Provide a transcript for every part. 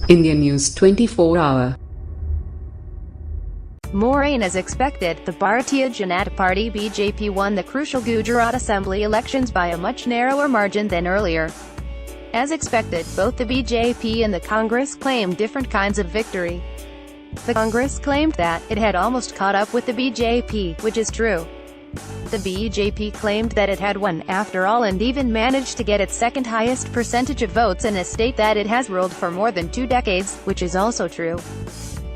India News 24-hour. More rain as expected. The Bharatiya Janata Party (BJP) won the crucial Gujarat Assembly elections by a much narrower margin than earlier. As expected, both the BJP and the Congress claimed different kinds of victory. The Congress claimed that it had almost caught up with the BJP, which is true. The BJP claimed that it had won after all and even managed to get its second highest percentage of votes in a state that it has ruled for more than 2 decades, which is also true.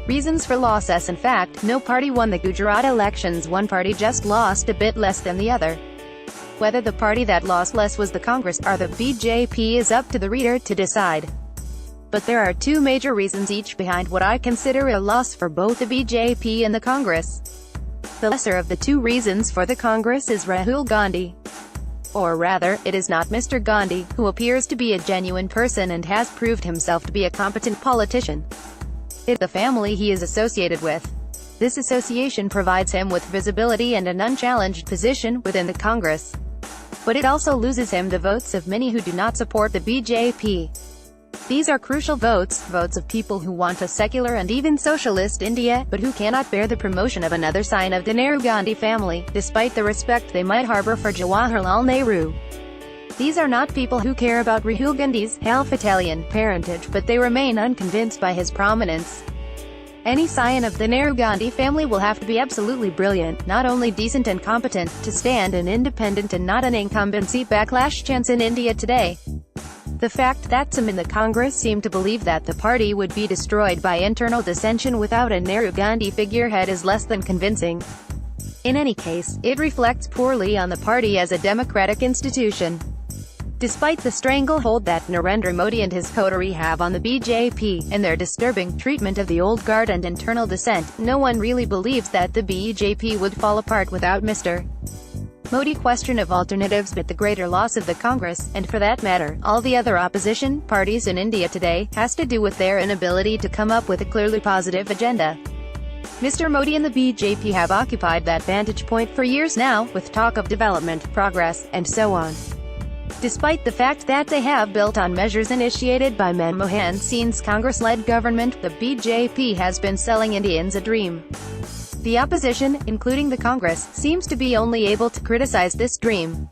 Reasons for loss: in fact, no party won the Gujarat elections, one party just lost a bit less than the other. Whether the party that lost less was the Congress or the BJP is up to the reader to decide. But there are 2 major reasons each behind what I consider a loss for both the BJP and the Congress. The lesser of the 2 reasons for the Congress is Rahul Gandhi. Or rather, it is not Mr. Gandhi, who appears to be a genuine person and has proved himself to be a competent politician. It's the family he is associated with. This association provides him with visibility and an unchallenged position within the Congress. But it also loses him the votes of many who do not support the BJP. These are crucial votes, votes of people who want a secular and even socialist India, but who cannot bear the promotion of another sign of the Nehru Gandhi family, despite the respect they might harbor for Jawaharlal Nehru. These are not people who care about Rahul Gandhi's half-Italian parentage, but they remain unconvinced by his prominence. Any scion of the Nehru Gandhi family will have to be absolutely brilliant, not only decent and competent, to stand an independent and not an incumbency backlash chance in India today. The fact that some in the Congress seem to believe that the party would be destroyed by internal dissension without a Nehru Gandhi figurehead is less than convincing. In any case, it reflects poorly on the party as a democratic institution. Despite the stranglehold that Narendra Modi and his coterie have on the BJP, and their disturbing treatment of the old guard and internal dissent, no one really believes that the BJP would fall apart without Mr. Modi. Question of alternatives, but the greater loss of the Congress, and for that matter, all the other opposition parties in India today, has to do with their inability to come up with a clearly positive agenda. Mr. Modi and the BJP have occupied that vantage point for years now, with talk of development, progress, and so on. Despite the fact that they have built on measures initiated by Manmohan Singh's Congress-led government, the BJP has been selling Indians a dream. The opposition, including the Congress, seems to be only able to criticize this dream.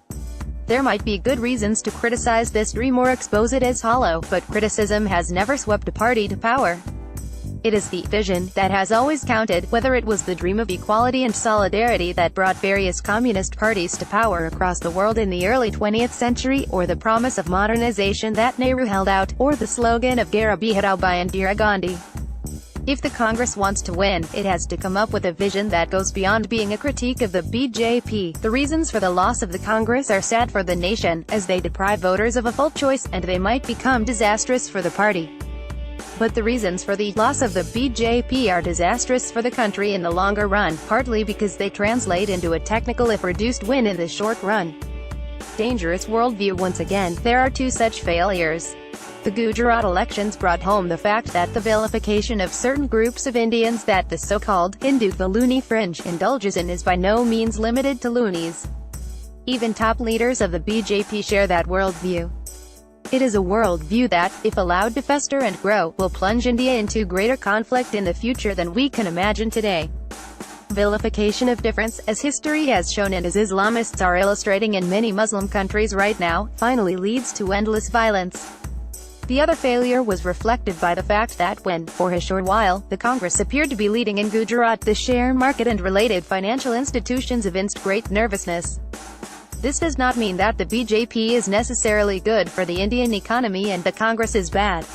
There might be good reasons to criticize this dream or expose it as hollow, but criticism has never swept a party to power. It is the vision that has always counted, whether it was the dream of equality and solidarity that brought various communist parties to power across the world in the early 20th century, or the promise of modernization that Nehru held out, or the slogan of Garibi Hatao by Indira Gandhi. If the Congress wants to win, it has to come up with a vision that goes beyond being a critique of the BJP. The reasons for the loss of the Congress are sad for the nation, as they deprive voters of a full choice, and they might become disastrous for the party. But the reasons for the loss of the BJP are disastrous for the country in the longer run, partly because they translate into a technical if reduced win in the short run. Dangerous worldview. Once again, there are 2 such failures. The Gujarat elections brought home the fact that the vilification of certain groups of Indians that the so-called Hindu, the loony fringe, indulges in is by no means limited to loonies. Even top leaders of the BJP share that worldview. It is a worldview that, if allowed to fester and grow, will plunge India into greater conflict in the future than we can imagine today. Vilification of difference, as history has shown and as Islamists are illustrating in many Muslim countries right now, finally leads to endless violence. The other failure was reflected by the fact that when, for a short while, the Congress appeared to be leading in Gujarat, the share market and related financial institutions evinced great nervousness. This does not mean that the BJP is necessarily good for the Indian economy and the Congress is bad.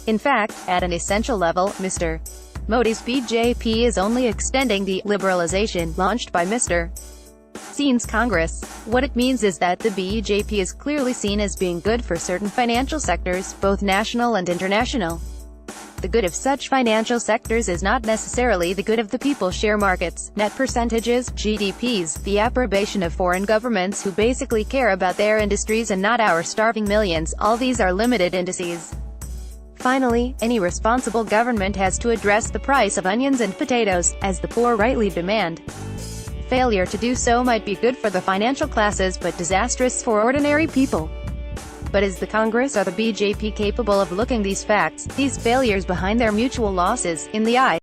In fact, at an essential level, Mr. Modi's BJP is only extending the liberalization launched by Mr. Singh's Congress. What it means is that the BJP is clearly seen as being good for certain financial sectors, both national and international. The good of such financial sectors is not necessarily the good of the people. Share markets, net percentages, GDPs, the approbation of foreign governments who basically care about their industries and not our starving millions, all these are limited indices. Finally, any responsible government has to address the price of onions and potatoes, as the poor rightly demand. Failure to do so might be good for the financial classes but disastrous for ordinary people. But is the Congress or the BJP capable of looking these facts, these failures behind their mutual losses, in the eye?